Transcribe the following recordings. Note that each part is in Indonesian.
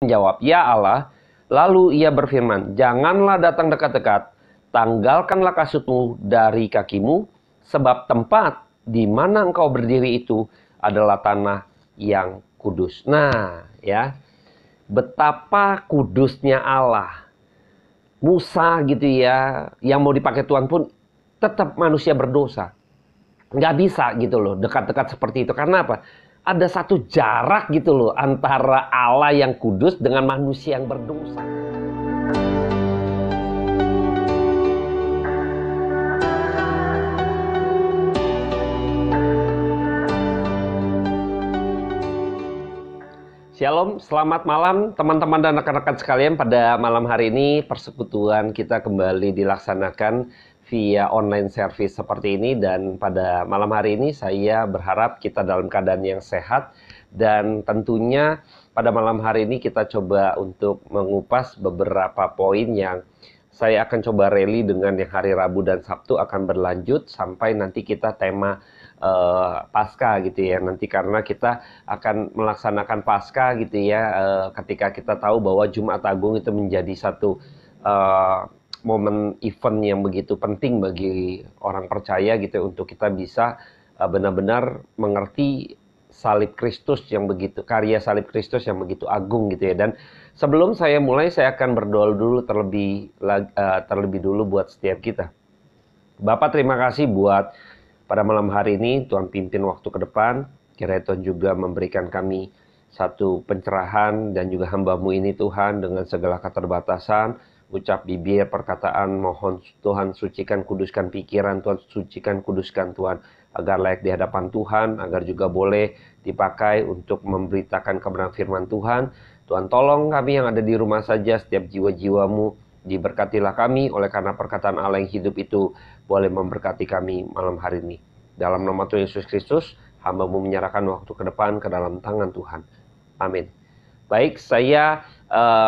menjawab, "Ya Allah." Lalu ia berfirman, "Janganlah datang dekat-dekat, tanggalkanlah kasutmu dari kakimu, sebab tempat di mana engkau berdiri itu adalah tanah yang kudus." Nah, ya, betapa kudusnya Allah. Musa gitu ya, yang mau dipakai Tuhan pun tetap manusia berdosa. Nggak bisa gitu loh, dekat-dekat seperti itu. Karena apa? Ada satu jarak gitu loh antara Allah yang kudus dengan manusia yang berdosa. Shalom, selamat malam teman-teman dan rekan-rekan sekalian. Pada malam hari ini persekutuan kita kembali dilaksanakan via online service seperti ini. Dan pada malam hari ini saya berharap kita dalam keadaan yang sehat. Dan tentunya pada malam hari ini kita coba untuk mengupas beberapa poin yang saya akan coba rally dengan yang hari Rabu dan Sabtu akan berlanjut sampai nanti kita tema Paskah gitu ya, nanti karena kita akan melaksanakan Paskah gitu ya, ketika kita tahu bahwa Jumat Agung itu menjadi satu momen event yang begitu penting bagi orang percaya gitu, untuk kita bisa benar-benar mengerti salib Kristus yang begitu, karya salib Kristus yang begitu agung gitu ya. Dan sebelum saya mulai, saya akan berdoa dulu terlebih dulu buat setiap kita. Bapak, terima kasih buat pada malam hari ini, Tuhan pimpin waktu ke depan. Kiranya Tuhan juga memberikan kami satu pencerahan dan juga hamba-Mu ini Tuhan, dengan segala keterbatasan, ucap bibir, perkataan, mohon Tuhan sucikan, kuduskan pikiran, Tuhan sucikan, kuduskan Tuhan, agar layak di hadapan Tuhan, agar juga boleh dipakai untuk memberitakan kebenaran firman Tuhan. Tuhan tolong kami yang ada di rumah saja, setiap jiwa-jiwamu, diberkatilah kami oleh karena perkataan Allah yang hidup itu boleh memberkati kami malam hari ini. Dalam nama Tuhan Yesus Kristus, hamba-Mu menyerahkan waktu ke depan ke dalam tangan Tuhan. Amin. Baik, saya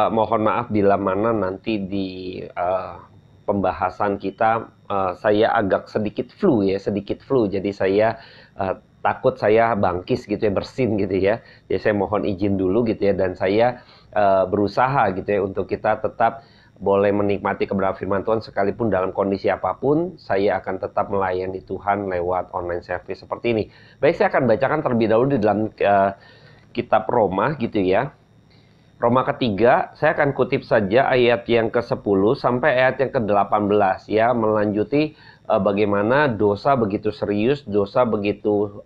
mohon maaf bila mana nanti di pembahasan kita saya agak sedikit flu. Jadi saya takut saya bangkis gitu ya, bersin gitu ya. Jadi saya mohon izin dulu gitu ya, dan saya berusaha gitu ya untuk kita tetap boleh menikmati kebenaran firman Tuhan sekalipun dalam kondisi apapun. Saya akan tetap melayani Tuhan lewat online service seperti ini. Baik, saya akan bacakan terlebih dahulu di dalam kitab Roma gitu ya. Roma ketiga, saya akan kutip saja ayat yang ke-10 sampai ayat yang ke-18 ya, melanjuti bagaimana dosa begitu serius, dosa begitu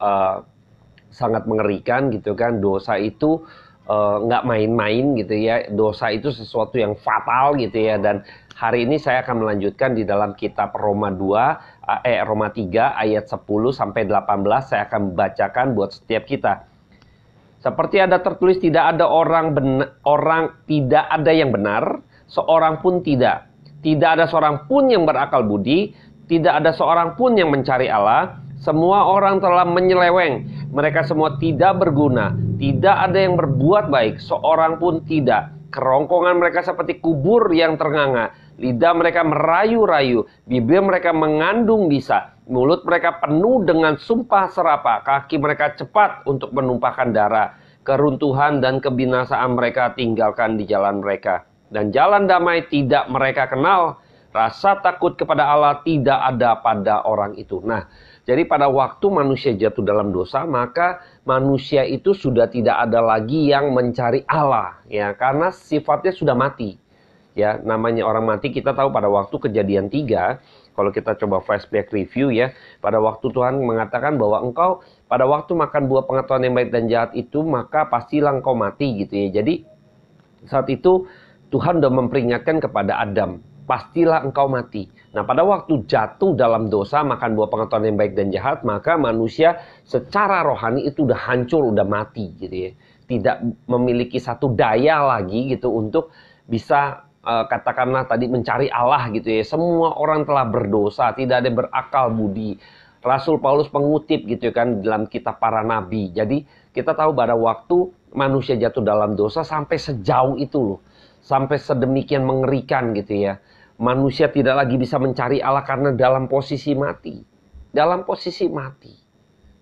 sangat mengerikan gitu kan. Dosa itu nggak main-main gitu ya, dosa itu sesuatu yang fatal gitu ya. Dan hari ini saya akan melanjutkan di dalam kitab Roma 3 ayat 10 sampai 18. Saya akan bacakan buat setiap kita. Seperti ada tertulis, tidak ada tidak ada yang benar, seorang pun tidak. Tidak ada seorang pun yang berakal budi, tidak ada seorang pun yang mencari Allah. Semua orang telah menyeleweng, mereka semua tidak berguna. Tidak ada yang berbuat baik, seorang pun tidak. Kerongkongan mereka seperti kubur yang ternganga. Lidah mereka merayu-rayu, bibir mereka mengandung bisa. Mulut mereka penuh dengan sumpah serapa, kaki mereka cepat untuk menumpahkan darah. Keruntuhan dan kebinasaan mereka tinggalkan di jalan mereka. Dan jalan damai tidak mereka kenal. Rasa takut kepada Allah tidak ada pada orang itu. Nah, jadi pada waktu manusia jatuh dalam dosa, maka manusia itu sudah tidak ada lagi yang mencari Allah, ya, karena sifatnya sudah mati. Ya, namanya orang mati, kita tahu pada waktu Kejadian 3, kalau kita coba flashback review ya, pada waktu Tuhan mengatakan bahwa engkau pada waktu makan buah pengetahuan yang baik dan jahat itu, maka pastilah engkau mati gitu ya. Jadi saat itu Tuhan sudah memperingatkan kepada Adam, pastilah engkau mati. Nah, pada waktu jatuh dalam dosa, makan buah pengetahuan yang baik dan jahat, maka manusia secara rohani itu udah hancur, udah mati gitu ya. Tidak memiliki satu daya lagi gitu untuk bisa katakanlah tadi mencari Allah gitu ya. Semua orang telah berdosa, tidak ada yang berakal budi. Rasul Paulus mengutip gitu kan dalam kitab para nabi. Jadi kita tahu pada waktu manusia jatuh dalam dosa sampai sejauh itu loh. Sampai sedemikian mengerikan gitu ya. Manusia tidak lagi bisa mencari Allah karena dalam posisi mati. Dalam posisi mati.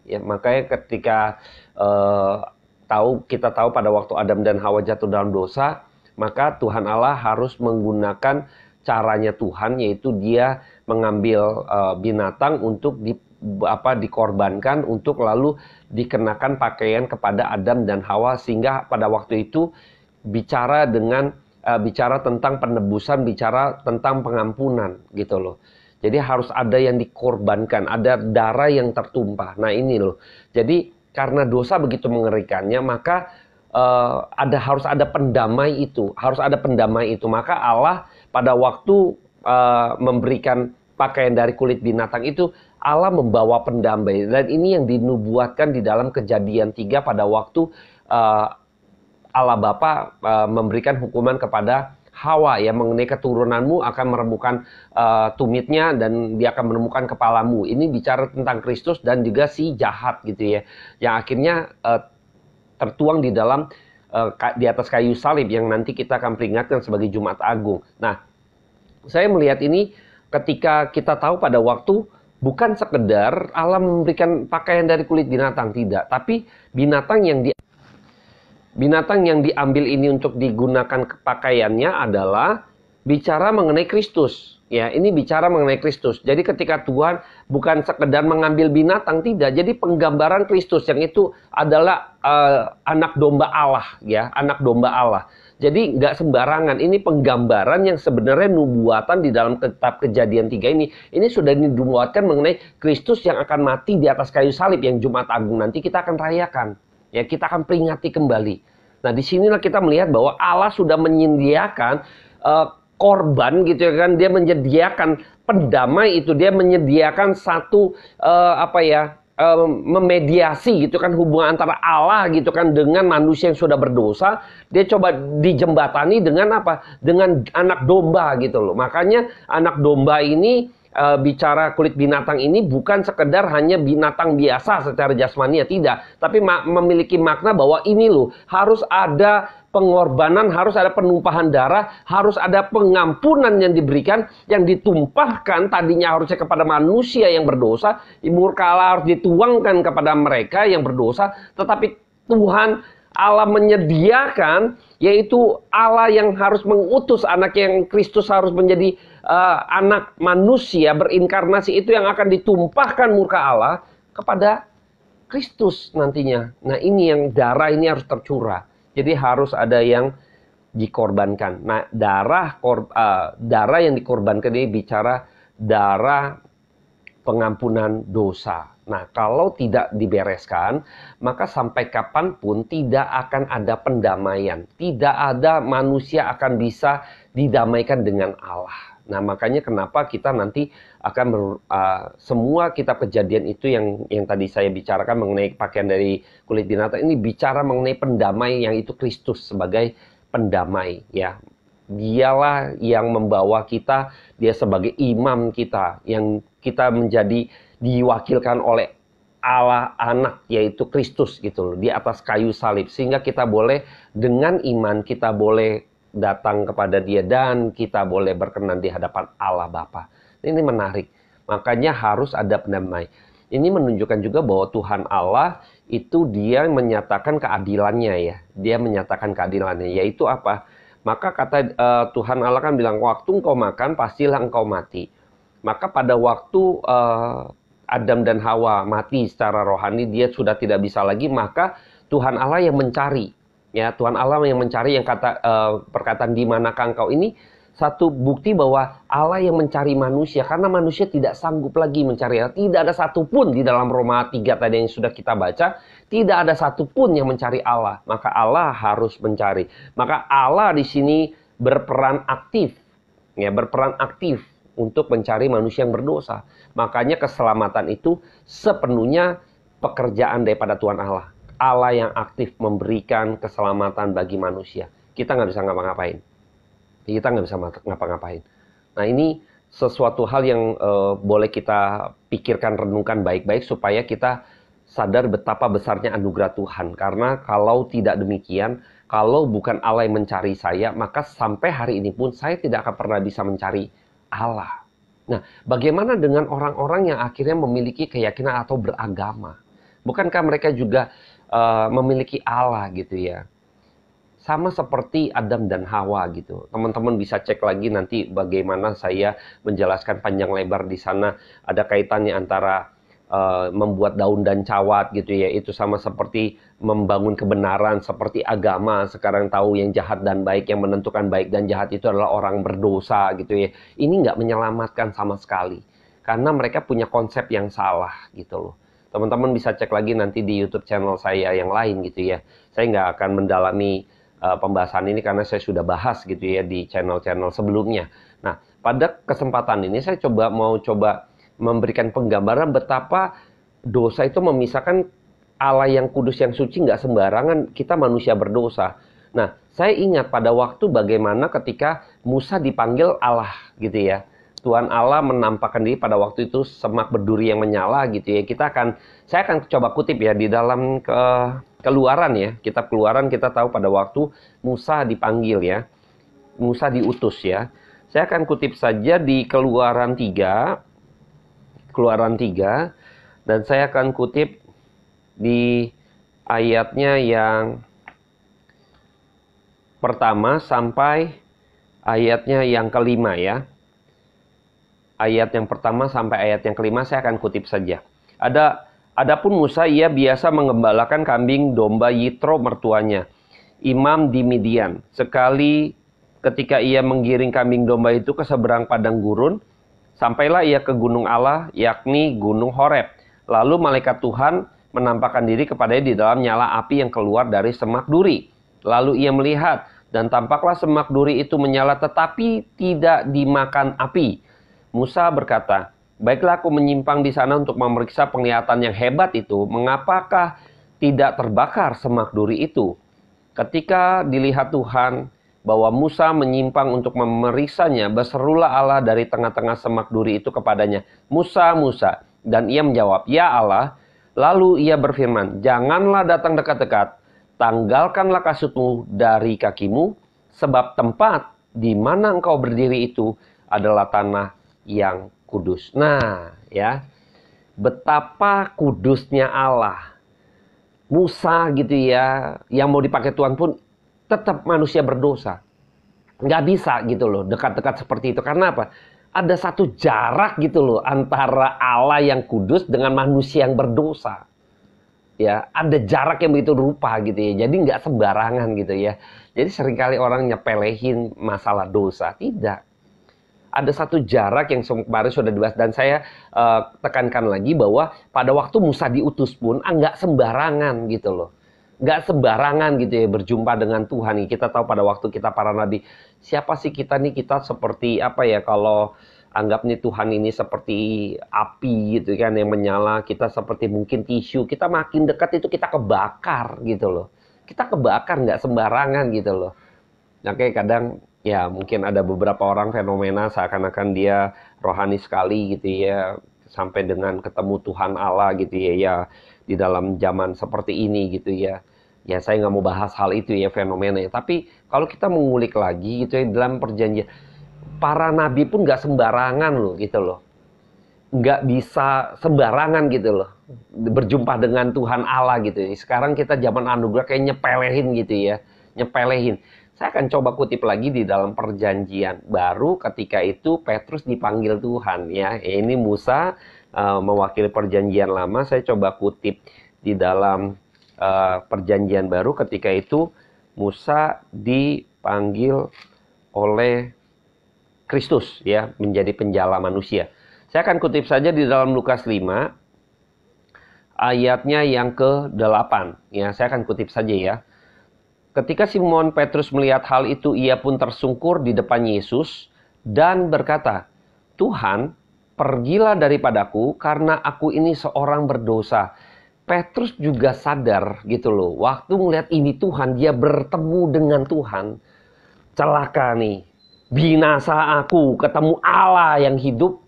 Ya, makanya ketika kita tahu pada waktu Adam dan Hawa jatuh dalam dosa, maka Tuhan Allah harus menggunakan caranya Tuhan, yaitu Dia mengambil binatang untuk dikorbankan, untuk lalu dikenakan pakaian kepada Adam dan Hawa, sehingga pada waktu itu bicara tentang penebusan, bicara tentang pengampunan gitu loh. Jadi harus ada yang dikorbankan, ada darah yang tertumpah. Nah ini loh. Jadi karena dosa begitu mengerikannya, maka harus ada pendamai itu, Maka Allah pada waktu memberikan pakaian dari kulit binatang itu, Allah membawa pendamai. Dan ini yang dinubuatkan di dalam Kejadian 3 pada waktu Allah Bapa memberikan hukuman kepada Hawa, ya, mengenai keturunanmu akan meremukkan tumitnya dan dia akan menemukan kepalamu. Ini bicara tentang Kristus dan juga si jahat gitu ya, yang akhirnya tertuang di dalam di atas kayu salib yang nanti kita akan peringatkan sebagai Jumat Agung. Nah, saya melihat ini ketika kita tahu pada waktu bukan sekedar Allah memberikan pakaian dari kulit binatang, tidak, tapi binatang yang diambil ini untuk digunakan pakaiannya adalah bicara mengenai Kristus. Ya, ini bicara mengenai Kristus. Jadi ketika Tuhan bukan sekedar mengambil binatang, tidak. Jadi penggambaran Kristus yang itu adalah anak domba Allah, ya, anak domba Allah. Jadi nggak sembarangan. Ini penggambaran yang sebenarnya nubuatan di dalam kitab Kejadian 3 ini. Ini sudah dinubuatkan mengenai Kristus yang akan mati di atas kayu salib yang Jumat Agung nanti kita akan rayakan. Ya, kita akan peringati kembali. Nah, disinilah kita melihat bahwa Allah sudah menyediakan korban gitu ya kan. Dia menyediakan pendamai itu. Dia menyediakan satu memediasi gitu kan, hubungan antara Allah gitu kan dengan manusia yang sudah berdosa. Dia coba dijembatani dengan apa? Dengan anak domba gitu loh. Makanya anak domba ini bicara kulit binatang ini bukan sekedar hanya binatang biasa secara jasmania, tidak, tapi memiliki makna bahwa ini loh harus ada pengorbanan, harus ada penumpahan darah, harus ada pengampunan yang diberikan, yang ditumpahkan tadinya harusnya kepada manusia yang berdosa, murka Allah harus dituangkan kepada mereka yang berdosa, tetapi Tuhan Allah menyediakan, yaitu Allah yang harus mengutus anak yang Kristus harus menjadi anak manusia berinkarnasi, itu yang akan ditumpahkan murka Allah kepada Kristus nantinya. Nah, ini yang darah ini harus tercurah. Jadi harus ada yang dikorbankan. Nah, darah yang dikorbankan ini bicara darah pengampunan dosa. Nah, kalau tidak dibereskan, maka sampai kapanpun tidak akan ada pendamaian. Tidak ada manusia akan bisa didamaikan dengan Allah. Nah, makanya kenapa kita nanti akan semua kitab Kejadian itu yang tadi saya bicarakan mengenai pakaian dari kulit binatang ini bicara mengenai pendamai, yang itu Kristus sebagai pendamai, ya. Dialah yang membawa kita, dia sebagai imam kita, yang kita menjadi diwakilkan oleh Allah anak, yaitu Kristus gitu loh, di atas kayu salib, sehingga kita boleh dengan iman kita boleh datang kepada dia dan kita boleh berkenan di hadapan Allah Bapa. Ini menarik. Makanya harus ada pendamai. Ini menunjukkan juga bahwa Tuhan Allah itu dia menyatakan keadilannya, ya. Dia menyatakan keadilannya, yaitu apa? Maka kata Tuhan Allah kan bilang, waktu engkau makan pastilah engkau mati. Maka pada waktu Adam dan Hawa mati secara rohani, dia sudah tidak bisa lagi, maka Tuhan Allah yang mencari. Ya, Tuhan Allah yang mencari, yang perkataan di manakah engkau ini satu bukti bahwa Allah yang mencari manusia, karena manusia tidak sanggup lagi mencari Allah. Tidak ada satupun di dalam Roma 3 tadi yang sudah kita baca, tidak ada satupun yang mencari Allah. Maka Allah harus mencari. Maka Allah di sini berperan aktif, ya, berperan aktif untuk mencari manusia yang berdosa. Makanya keselamatan itu sepenuhnya pekerjaan daripada Tuhan Allah. Allah yang aktif memberikan keselamatan bagi manusia. Kita nggak bisa ngapa-ngapain. Kita nggak bisa ngapa-ngapain. Nah, ini sesuatu hal yang boleh kita pikirkan, renungkan baik-baik supaya kita sadar betapa besarnya anugerah Tuhan. Karena kalau tidak demikian, kalau bukan Allah yang mencari saya, maka sampai hari ini pun saya tidak akan pernah bisa mencari Allah. Nah, bagaimana dengan orang-orang yang akhirnya memiliki keyakinan atau beragama? Bukankah mereka juga memiliki Allah gitu ya. Sama seperti Adam dan Hawa gitu. Teman-teman bisa cek lagi nanti bagaimana saya menjelaskan panjang lebar di sana. Ada kaitannya antara membuat daun dan cawat gitu ya. Itu sama seperti membangun kebenaran, seperti agama. Sekarang tahu yang jahat dan baik, yang menentukan baik dan jahat itu adalah orang berdosa gitu ya. Ini nggak menyelamatkan sama sekali. Karena mereka punya konsep yang salah gitu loh. Teman-teman bisa cek lagi nanti di YouTube channel saya yang lain gitu ya. Saya nggak akan mendalami pembahasan ini karena saya sudah bahas gitu ya di channel-channel sebelumnya. Nah, pada kesempatan ini saya mau coba memberikan penggambaran betapa dosa itu memisahkan Allah yang kudus, yang suci, nggak sembarangan kita manusia berdosa. Nah, saya ingat pada waktu bagaimana ketika Musa dipanggil Allah gitu ya. Tuhan Allah menampakkan diri pada waktu itu semak berduri yang menyala gitu ya. Saya akan coba kutip ya di dalam Keluaran ya. Kitab Keluaran kita tahu pada waktu Musa dipanggil ya. Musa diutus ya. Saya akan kutip saja di Keluaran 3 dan saya akan kutip di ayatnya yang pertama sampai ayatnya yang kelima ya. Ayat yang pertama sampai ayat yang kelima saya akan kutip saja. Adapun Musa, ia biasa mengembalakan kambing domba Yitro mertuanya, imam di Midian. Sekali ketika ia menggiring kambing domba itu ke seberang padang gurun, sampailah ia ke gunung Allah, yakni gunung Horeb. Lalu malaikat Tuhan menampakkan diri kepadanya di dalam nyala api yang keluar dari semak duri. Lalu ia melihat, dan tampaklah semak duri itu menyala tetapi tidak dimakan api. Musa berkata, baiklah aku menyimpang di sana untuk memeriksa penglihatan yang hebat itu. Mengapakah tidak terbakar semak duri itu? Ketika dilihat Tuhan bahwa Musa menyimpang untuk memeriksanya, berserulah Allah dari tengah-tengah semak duri itu kepadanya, Musa, Musa. Dan ia menjawab, ya Allah. Lalu ia berfirman, janganlah datang dekat-dekat, tanggalkanlah kasutmu dari kakimu, sebab tempat di mana engkau berdiri itu adalah tanah yang kudus. Nah, ya, betapa kudusnya Allah. Musa gitu ya, yang mau dipakai Tuhan pun tetap manusia berdosa. Nggak bisa gitu loh, dekat-dekat seperti itu. Karena apa? Ada satu jarak gitu loh antara Allah yang kudus dengan manusia yang berdosa. Ya, ada jarak yang begitu rupa gitu ya. Jadi nggak sembarangan gitu ya. Jadi seringkali orang nyepelehin masalah dosa. Tidak. Ada satu jarak yang kemarin sudah dibahas. Dan saya tekankan lagi bahwa pada waktu Musa diutus pun nggak sembarangan gitu loh. Nggak sembarangan gitu ya berjumpa dengan Tuhan. Kita tahu pada waktu kita para nabi, siapa sih kita nih? Kita seperti apa ya, kalau anggap nih Tuhan ini seperti api gitu kan yang menyala. Kita seperti mungkin tisu. Kita makin dekat itu kita kebakar gitu loh. Kita kebakar, nggak sembarangan gitu loh. Nah, kayak kadang ya mungkin ada beberapa orang fenomena seakan-akan dia rohani sekali gitu ya, sampai dengan ketemu Tuhan Allah gitu ya, ya di dalam zaman seperti ini gitu ya. Ya saya nggak mau bahas hal itu ya, fenomena ya. Tapi kalau kita mengulik lagi gitu ya, dalam perjanjian, para nabi pun nggak sembarangan loh gitu loh. Nggak bisa sembarangan gitu loh berjumpa dengan Tuhan Allah gitu ya. Sekarang kita zaman anugerah kayak nyepelehin gitu ya, nyepelehin. Saya akan coba kutip lagi di dalam perjanjian baru ketika itu Petrus dipanggil Tuhan ya. Ini Musa mewakili perjanjian lama. Saya coba kutip di dalam perjanjian baru ketika itu Musa dipanggil oleh Kristus ya menjadi penjala manusia. Saya akan kutip saja di dalam Lukas 5 ayatnya yang ke-8 ya. Saya akan kutip saja ya. Ketika Simon Petrus melihat hal itu, ia pun tersungkur di depan Yesus dan berkata, Tuhan, pergilah daripadaku karena aku ini seorang berdosa. Petrus juga sadar gitu loh. Waktu melihat ini Tuhan, dia bertemu dengan Tuhan. Celaka nih, binasa aku, ketemu Allah yang hidup.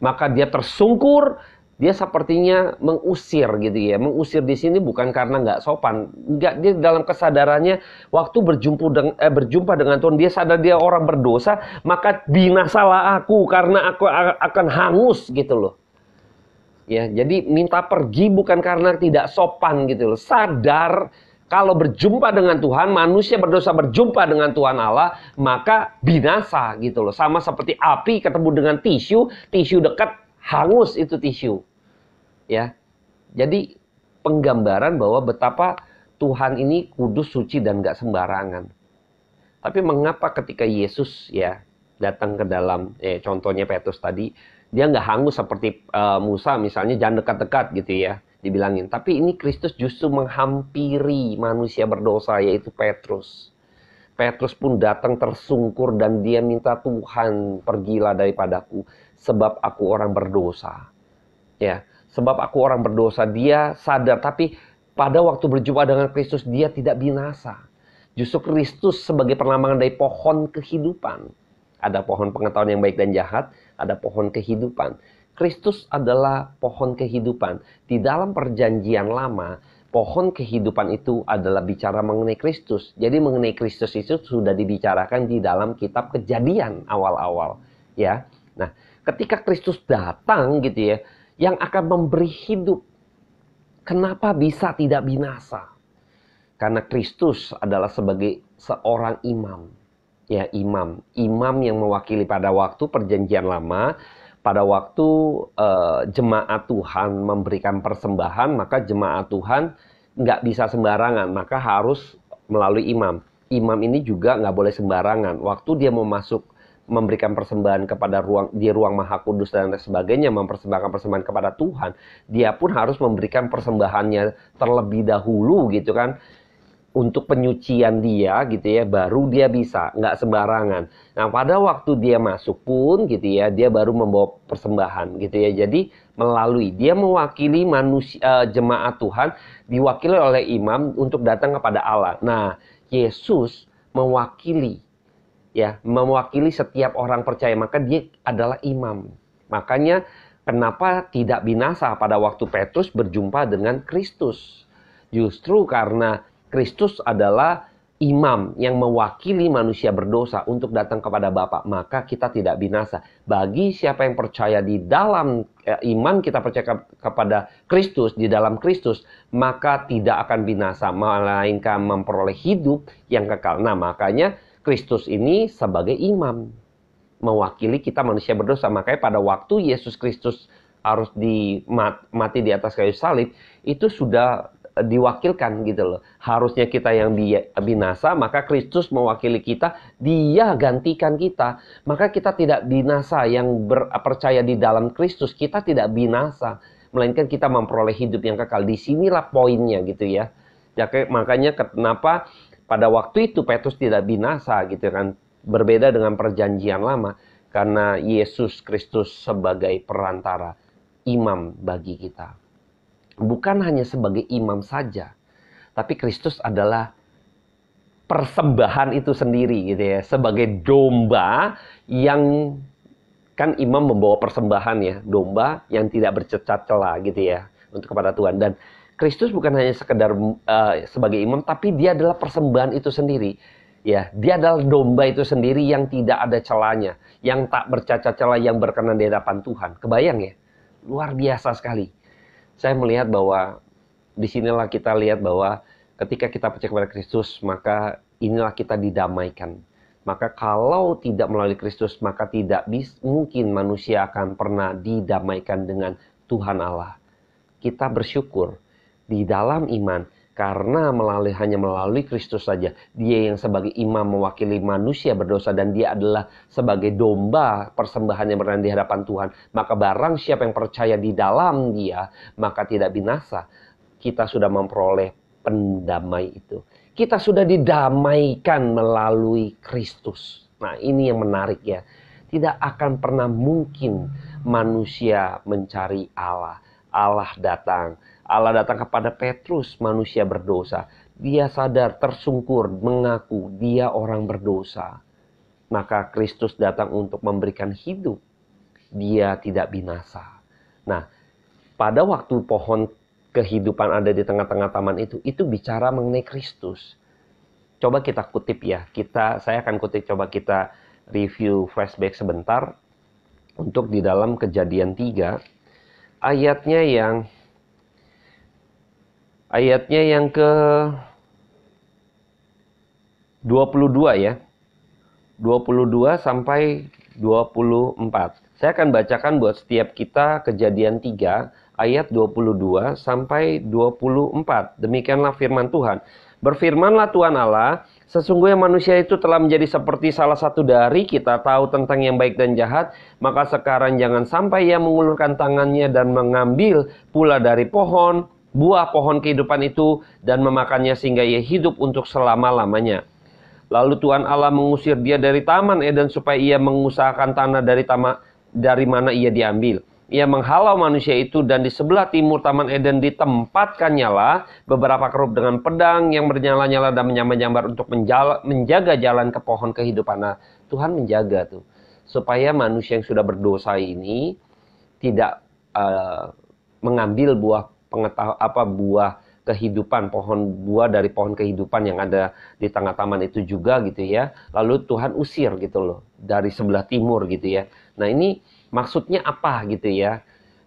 Maka dia tersungkur. Dia sepertinya mengusir gitu ya. Mengusir di sini bukan karena nggak sopan. Nggak, dia dalam kesadarannya waktu berjumpa dengan Tuhan, dia sadar dia orang berdosa, maka binasalah aku karena aku akan hangus gitu loh. Ya, jadi minta pergi bukan karena tidak sopan gitu loh. Sadar kalau berjumpa dengan Tuhan, manusia berdosa berjumpa dengan Tuhan Allah, maka binasa gitu loh. Sama seperti api ketemu dengan tisu, tisu dekat hangus itu tisu. Ya. Jadi penggambaran bahwa betapa Tuhan ini kudus, suci dan gak sembarangan. Tapi mengapa ketika Yesus ya datang ke dalam, contohnya Petrus tadi, dia nggak hangus seperti Musa misalnya, jangan dekat-dekat gitu ya, dibilangin. Tapi ini Kristus justru menghampiri manusia berdosa, yaitu Petrus. Petrus pun datang tersungkur dan dia minta, Tuhan pergilah daripadaku, sebab aku orang berdosa. Ya, sebab aku orang berdosa. Dia sadar, tapi pada waktu berjumpa dengan Kristus, dia tidak binasa. Justru Kristus sebagai perlambangan dari pohon kehidupan. Ada pohon pengetahuan yang baik dan jahat, ada pohon kehidupan. Kristus adalah pohon kehidupan. Di dalam perjanjian lama, pohon kehidupan itu adalah bicara mengenai Kristus. Jadi mengenai Kristus itu sudah dibicarakan di dalam kitab Kejadian awal-awal. Ya, nah ketika Kristus datang gitu ya, yang akan memberi hidup, kenapa bisa tidak binasa? Karena Kristus adalah sebagai seorang imam. Ya, imam yang mewakili pada waktu perjanjian lama, pada waktu jemaat Tuhan memberikan persembahan, maka jemaat Tuhan nggak bisa sembarangan, maka harus melalui imam. Imam ini juga nggak boleh sembarangan. Waktu dia mau masuk memberikan persembahan kepada ruang Maha Kudus dan sebagainya, mempersembahkan persembahan kepada Tuhan, dia pun harus memberikan persembahannya terlebih dahulu gitu kan, untuk penyucian dia gitu ya, baru dia bisa, nggak sembarangan. Nah pada waktu dia masuk pun gitu ya, dia baru membawa persembahan gitu ya. Jadi melalui dia mewakili manusia, jemaat Tuhan diwakili oleh imam untuk datang kepada Allah. Nah Yesus mewakili setiap orang percaya, maka dia adalah imam. Makanya kenapa tidak binasa pada waktu Petrus berjumpa dengan Kristus? Justru karena Kristus adalah imam yang mewakili manusia berdosa untuk datang kepada Bapa, maka kita tidak binasa. Bagi siapa yang percaya di dalam iman, kita percaya kepada Kristus, di dalam Kristus, maka tidak akan binasa, melainkan memperoleh hidup yang kekal. Nah, makanya Kristus ini sebagai imam mewakili kita manusia berdosa. Makanya pada waktu Yesus Kristus harus mati di atas kayu salib, itu sudah diwakilkan gitu loh. Harusnya kita yang binasa, maka Kristus mewakili kita, dia gantikan kita. Maka kita tidak binasa, yang percaya di dalam Kristus, kita tidak binasa, melainkan kita memperoleh hidup yang kekal. Disinilah poinnya gitu ya. Makanya kenapa pada waktu itu Petrus tidak binasa gitu kan. Berbeda dengan perjanjian lama, karena Yesus Kristus sebagai perantara, imam bagi kita. Bukan hanya sebagai imam saja, tapi Kristus adalah persembahan itu sendiri gitu ya, sebagai domba yang kan imam membawa persembahan ya, domba yang tidak bercacat celah gitu ya, untuk kepada Tuhan. Dan Kristus bukan hanya sekedar sebagai imam, tapi dia adalah persembahan itu sendiri. Ya, dia adalah domba itu sendiri yang tidak ada celahnya, yang tak bercacat celah, yang berkenan di hadapan Tuhan. Kebayang ya? Luar biasa sekali. Saya melihat bahwa disinilah kita lihat bahwa ketika kita percaya kepada Kristus, maka inilah kita didamaikan. Maka kalau tidak melalui Kristus, maka tidak mungkin manusia akan pernah didamaikan dengan Tuhan Allah. Kita bersyukur di dalam iman, karena hanya melalui Kristus saja, dia yang sebagai imam mewakili manusia berdosa, dan dia adalah sebagai domba persembahan yang berkenan di hadapan Tuhan. Maka barang siapa yang percaya di dalam dia, maka tidak binasa. Kita sudah memperoleh pendamai itu. Kita sudah didamaikan melalui Kristus. Nah ini yang menarik ya. Tidak akan pernah mungkin manusia mencari Allah. Allah datang kepada Petrus, manusia berdosa. Dia sadar, tersungkur, mengaku dia orang berdosa. Maka Kristus datang untuk memberikan hidup. Dia tidak binasa. Nah, pada waktu pohon kehidupan ada di tengah-tengah taman itu bicara mengenai Kristus. Coba kita kutip ya. Saya akan kutip, coba kita review flashback sebentar. Untuk di dalam Kejadian 3. ayatnya yang ke 22 ya. 22 sampai 24. Saya akan bacakan buat setiap kita Kejadian 3 ayat 22 sampai 24. Demikianlah firman Tuhan. Berfirmanlah Tuhan Allah, sesungguhnya manusia itu telah menjadi seperti salah satu dari kita tahu tentang yang baik dan jahat, maka sekarang jangan sampai ia mengulurkan tangannya dan mengambil pula dari buah pohon kehidupan itu dan memakannya sehingga ia hidup untuk selama-lamanya. Lalu Tuhan Allah mengusir dia dari Taman Eden supaya ia mengusahakan tanah dari mana ia diambil. Ia menghalau manusia itu dan di sebelah timur Taman Eden ditempatkannya lah beberapa kerub dengan pedang yang bernyala-nyala dan menyambar-nyambar untuk menjaga jalan ke pohon kehidupan. Nah, Tuhan menjaga tuh supaya manusia yang sudah berdosa ini tidak mengambil buah kehidupan, buah dari pohon kehidupan yang ada di tengah taman itu juga gitu ya. Lalu Tuhan usir gitu loh dari sebelah timur gitu ya. Nah, ini maksudnya apa gitu ya.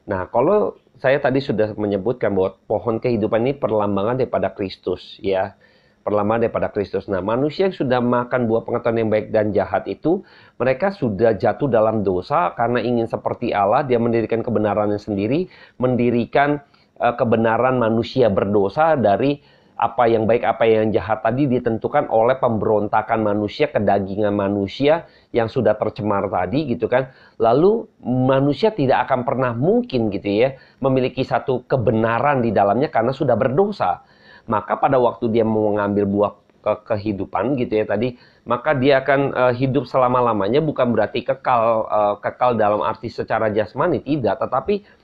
Nah, kalau saya tadi sudah menyebutkan bahwa pohon kehidupan ini perlambangan daripada Kristus ya. Perlambangan daripada Kristus. Nah, manusia yang sudah makan buah pengetahuan yang baik dan jahat itu, mereka sudah jatuh dalam dosa karena ingin seperti Allah. Dia mendirikan kebenarannya sendiri, mendirikan kebenaran manusia berdosa dari apa yang baik, apa yang jahat tadi ditentukan oleh pemberontakan manusia, kedagingan manusia yang sudah tercemar tadi gitu kan. Lalu manusia tidak akan pernah mungkin gitu ya memiliki satu kebenaran di dalamnya karena sudah berdosa. Maka pada waktu dia mau mengambil buah kehidupan gitu ya tadi, maka dia akan hidup selama-lamanya, bukan berarti kekal dalam arti secara jasmani, tidak, tetapi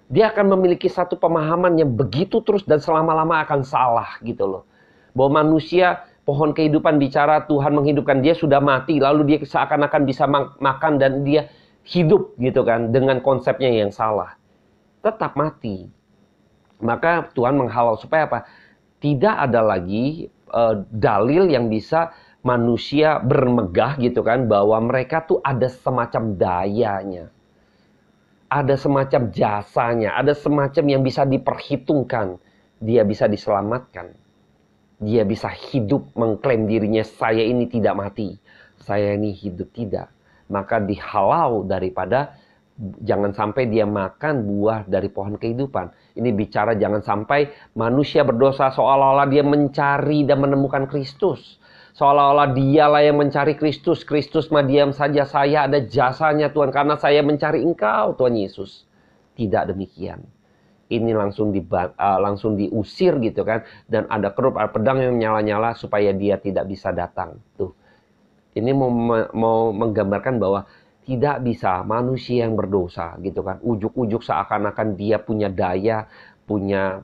dia akan memiliki satu pemahaman yang begitu terus dan selama-lama akan salah gitu loh. Bahwa manusia, pohon kehidupan bicara Tuhan menghidupkan, dia sudah mati, lalu dia seakan-akan bisa makan dan dia hidup gitu kan, dengan konsepnya yang salah. Tetap mati. Maka Tuhan menghalau supaya apa? Tidak ada lagi dalil yang bisa manusia bermegah gitu kan, bahwa mereka tuh ada semacam dayanya. Ada semacam jasanya, ada semacam yang bisa diperhitungkan. Dia bisa diselamatkan. Dia bisa hidup mengklaim dirinya, saya ini tidak mati. Saya ini hidup, tidak. Maka dihalau daripada jangan sampai dia makan buah dari pohon kehidupan. Ini bicara jangan sampai manusia berdosa seolah-olah dia mencari dan menemukan Kristus. Seolah-olah dialah yang mencari Kristus. Kristus mah diam saja, saya ada jasanya Tuhan karena saya mencari Engkau Tuhan Yesus. Tidak demikian. Ini langsung diusir gitu kan. Dan ada kerup, ada pedang yang nyala-nyala supaya dia tidak bisa datang. Tuh. Ini mau menggambarkan bahwa tidak bisa manusia yang berdosa gitu kan. Ujuk-ujuk seakan-akan dia punya daya, punya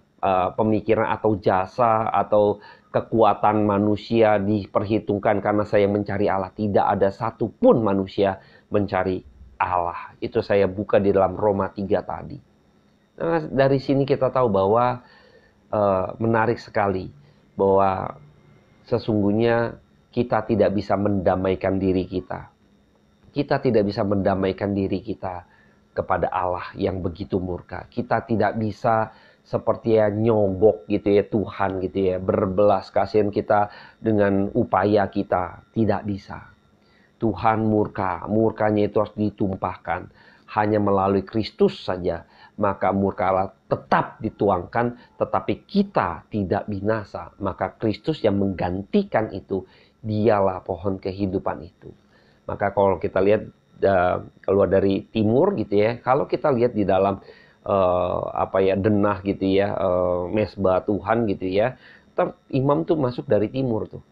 pemikiran atau jasa atau kekuatan manusia diperhitungkan karena saya mencari Allah. Tidak ada satupun manusia mencari Allah. Itu saya buka di dalam Roma 3 tadi. Nah, dari sini kita tahu bahwa menarik sekali bahwa sesungguhnya kita tidak bisa mendamaikan diri kita. Kita tidak bisa mendamaikan diri kita kepada Allah yang begitu murka. Kita tidak bisa seperti ya nyogok gitu ya Tuhan gitu ya, berbelas kasihan kita dengan upaya kita. Tidak bisa. Tuhan murka, murkanya itu harus ditumpahkan. Hanya melalui Kristus saja, maka murka Allah tetap dituangkan, tetapi kita tidak binasa. Maka Kristus yang menggantikan itu, dialah pohon kehidupan itu. Maka kalau kita lihat keluar dari timur gitu ya, kalau kita lihat di dalam denah gitu ya, mesbah Tuhan gitu ya, imam tuh masuk dari timur tuh,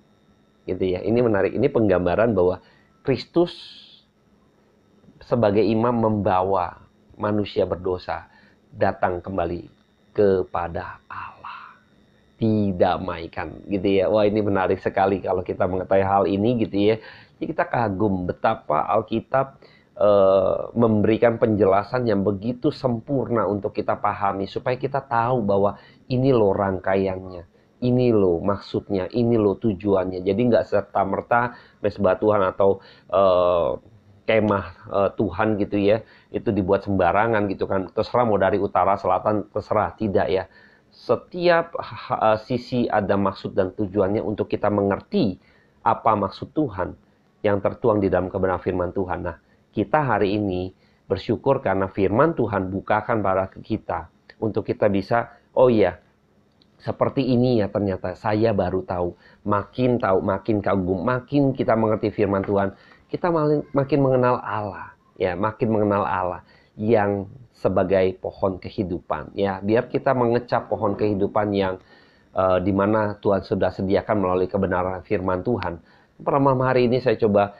gitu ya. Ini menarik, ini penggambaran bahwa Kristus sebagai imam membawa manusia berdosa datang kembali kepada Allah, didamaikan gitu ya. Wah, ini menarik sekali kalau kita mengetahui hal ini gitu ya. Jadi kita kagum betapa Alkitab memberikan penjelasan yang begitu sempurna untuk kita pahami supaya kita tahu bahwa ini loh rangkaiannya, ini loh maksudnya, ini loh tujuannya. Jadi nggak serta-merta mesbah Tuhan atau kemah Tuhan gitu ya, itu dibuat sembarangan gitu kan. Terserah mau dari utara, selatan, terserah. Tidak ya. Setiap sisi ada maksud dan tujuannya untuk kita mengerti apa maksud Tuhan yang tertuang di dalam kebenaran firman Tuhan. Nah, kita hari ini bersyukur karena firman Tuhan bukakan pada kita untuk kita bisa, oh iya, seperti ini ya ternyata saya baru tahu, makin kagum, makin kita mengerti firman Tuhan, kita makin mengenal Allah, ya, makin mengenal Allah yang sebagai pohon kehidupan, ya. Biar kita mengecap pohon kehidupan yang di mana Tuhan sudah sediakan melalui kebenaran firman Tuhan. Pada malam hari ini saya coba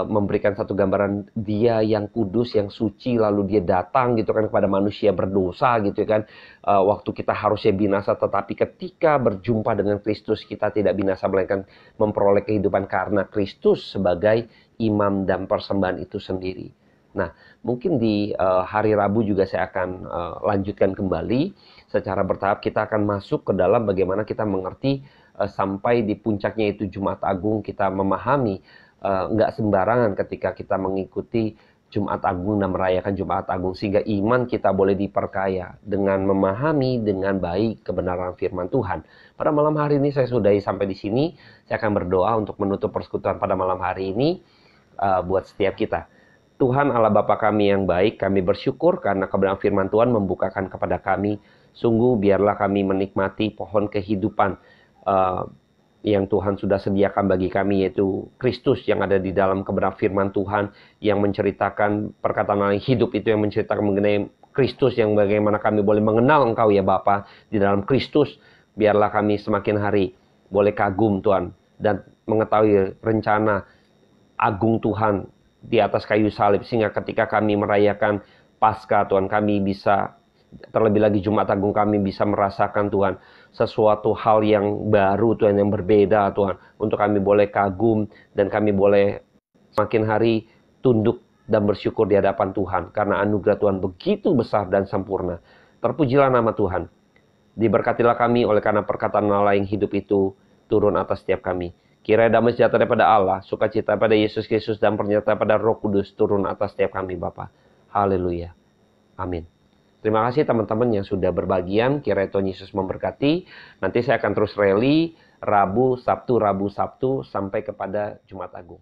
memberikan satu gambaran dia yang kudus, yang suci, lalu dia datang gitu kan kepada manusia berdosa gitu kan. Waktu kita harusnya binasa, tetapi ketika berjumpa dengan Kristus kita tidak binasa melainkan memperoleh kehidupan karena Kristus sebagai imam dan persembahan itu sendiri. Nah, mungkin di hari Rabu juga saya akan lanjutkan kembali secara bertahap. Kita akan masuk ke dalam bagaimana kita mengerti sampai di puncaknya itu Jumat Agung, kita memahami nggak sembarangan ketika kita mengikuti Jumat Agung dan merayakan Jumat Agung, sehingga iman kita boleh diperkaya dengan memahami dengan baik kebenaran firman Tuhan. Pada malam hari ini saya sudahi sampai di sini. Saya akan berdoa untuk menutup persekutuan pada malam hari ini buat setiap kita. Tuhan Allah Bapa kami yang baik, kami bersyukur karena kebenaran firman Tuhan membukakan kepada kami. Sungguh biarlah kami menikmati pohon kehidupan yang Tuhan sudah sediakan bagi kami, yaitu Kristus yang ada di dalam kebenaran firman Tuhan, yang menceritakan perkataan yang hidup itu, yang menceritakan mengenai Kristus, yang bagaimana kami boleh mengenal Engkau ya Bapa di dalam Kristus. Biarlah kami semakin hari boleh kagum Tuhan dan mengetahui rencana agung Tuhan di atas kayu salib, sehingga ketika kami merayakan Paskah Tuhan, kami bisa, terlebih lagi Jumat Agung, kami bisa merasakan Tuhan sesuatu hal yang baru Tuhan, yang berbeda Tuhan, untuk kami boleh kagum dan kami boleh semakin hari tunduk dan bersyukur di hadapan Tuhan karena anugerah Tuhan begitu besar dan sempurna. Terpujilah nama Tuhan. Diberkatilah kami oleh karena perkataan Allah yang hidup itu turun atas setiap kami. Kiranya damai sejahtera daripada Allah, sukacita pada Yesus Kristus, dan penyertaan pada Roh Kudus turun atas setiap kami Bapa. Haleluya. Amin. Terima kasih teman-teman yang sudah berbagian. Kiranya Tuhan Yesus memberkati. Nanti saya akan terus rally Rabu, Sabtu, sampai kepada Jumat Agung.